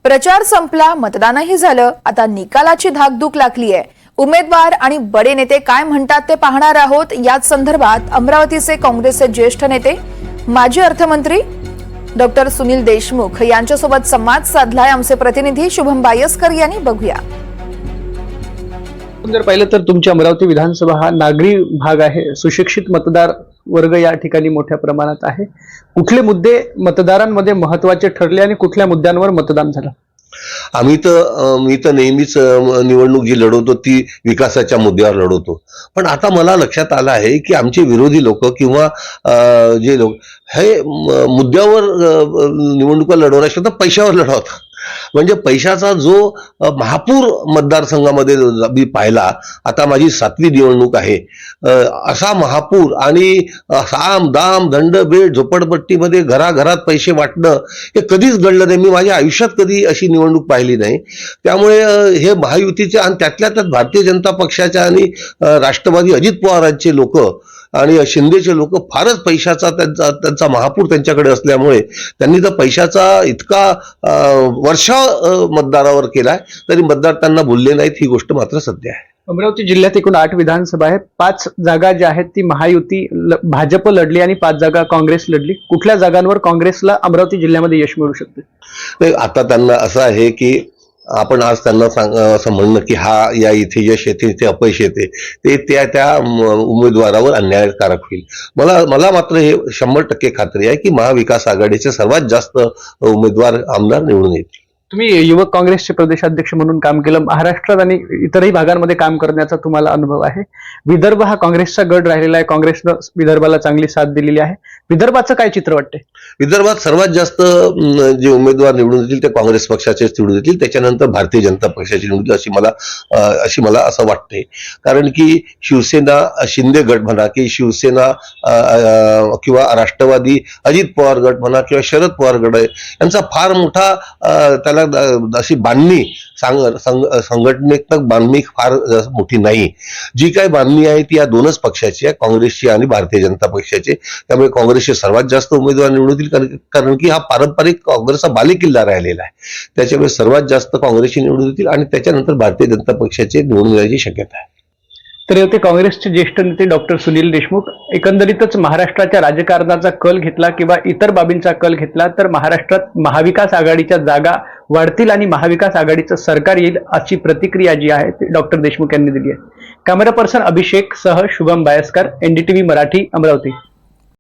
प्रचार संपला, मतदानही झालं. आता निकालाची धाकधूक लागली आहे. उमेदवार आणि बडे नेते काय म्हणतात ते पाहणार आहोत. याच संदर्भात अमरावतीचे काँग्रेसचे ज्येष्ठ नेते माजी अर्थमंत्री डॉक्टर सुनील देशमुख यांच्यासोबत संवाद साधलाय आमचे प्रतिनिधी शुभम बायस्कर यांनी. बघूया. जर पाहिलं तर तुमची अमरावती विधानसभा हा नागरी भाग आहे. सुशिक्षित मतदार वर्ग या ठिकाणी मोठ्या प्रमाणात आहे. कुठले मुद्दे मतदारांमध्ये महत्त्वाचे ठरले आणि कुठल्या मुद्द्यांवर मतदान झालं? मी तर नेहमीच निवडणूक जी लढवतो ती विकासाच्या मुद्द्यावर लढवतो. पण आता मला लक्षात आलं आहे की आमचे विरोधी लोक किंवा जे लोक हे मुद्द्यावर निवडणुका लढवण्यापेक्षा तर पैशावर लढवतात. म्हणजे पैशाचा जो महापूर मतदारसंघामध्ये मी पाहिला, आता माझी 7वी निवडणूक आहे, असा महापूर आणि साम दाम दंड भेट झोपडपट्टीमध्ये घराघरात पैसे वाटणं हे कधीच घडलं नाही. मी माझ्या आयुष्यात कधी अशी निवडणूक पाहिली नाही. त्यामुळे हे महायुतीचे आणि त्यातल्या त्यात भारतीय जनता पक्षाच्या आणि राष्ट्रवादी अजित पवारांचे लोक आणि शिंदेचे लोक फारच पैशाचा त्यांचा महापूर त्यांच्याकडे असल्यामुळे त्यांनी तर पैशाचा इतका वर्षाव मतदारावर केलाय तरी मतदार त्यांना बोलले नाहीत. ही गोष्ट मात्र सत्य आहे. अमरावती जिल्ह्यात एकूण 8 विधानसभा आहेत. 5 जागा ज्या आहेत ती महायुती भाजप लढली आणि 5 जागा काँग्रेस लढली. कुठल्या जागांवर काँग्रेसला अमरावती जिल्ह्यामध्ये यश मिळू शकते? आता त्यांना असं आहे की आपण आज त्यांना असं म्हणणं की या इथे यश येते इथे अपयश येते ते त्या उमेदवारावर अन्यायकारक होईल. मला मात्र हे 100% खात्री आहे की महाविकास आघाडीचे सर्वात जास्त उमेदवार आमदार निवडून येतील. तुम्ही युवक काँग्रेसचे प्रदेशाध्यक्ष म्हणून काम केलं. महाराष्ट्रात आणि इतरही भागांमध्ये काम करण्याचा तुम्हाला अनुभव आहे. विदर्भ हा काँग्रेसचा गड राहिलेला आहे. काँग्रेसनं विदर्भाला चांगली साथ दिलेली आहे. विदर्भाचं काय चित्र वाटते? विदर्भात सर्वात जास्त जे उमेदवार निवडून येतील ते काँग्रेस पक्षाचेच निवडून येतील. त्याच्यानंतर भारतीय जनता पक्षाची निवडून अशी मला असं वाटते. कारण की शिवसेना शिंदे गट म्हणा की शिवसेना किंवा राष्ट्रवादी अजित पवार गट म्हणा किंवा शरद पवार गट आहे, यांचा फार मोठा त्याला अशी बांधणी संघटनेत्मक बांधणी फार मोठी नाही. जी काही बांधणी आहे ती या दोनच पक्षाची आहे, काँग्रेसची आणि भारतीय जनता पक्षाची. त्यामुळे काँग्रेसचे सर्वात जास्त उमेदवार निवडून येतील कारण की हा पारंपरिक काँग्रेसचा बालेकिल्ला राहिलेला आहे. त्याच्यामुळे सर्वात जास्त काँग्रेसची निवडून येतील आणि त्याच्यानंतर भारतीय जनता पक्षाचे निवडून येण्याची शक्यता आहे. तर होते काँग्रेसचे ज्येष्ठ नेते डॉक्टर सुनील देशमुख. एकंदरीतच महाराष्ट्राच्या राजकारणाचा कल घेतला किंवा इतर बाबींचा कल घेतला तर महाराष्ट्रात महाविकास आघाडीच्या जागा वाढतील आणि महाविकास आघाडीचं सरकार येईल अशी प्रतिक्रिया जी आहे ती डॉक्टर देशमुख यांनी दिली आहे. कॅमेरा पर्सन अभिषेक सह शुभम बायस्कर, NDTV मराठी, अमरावती.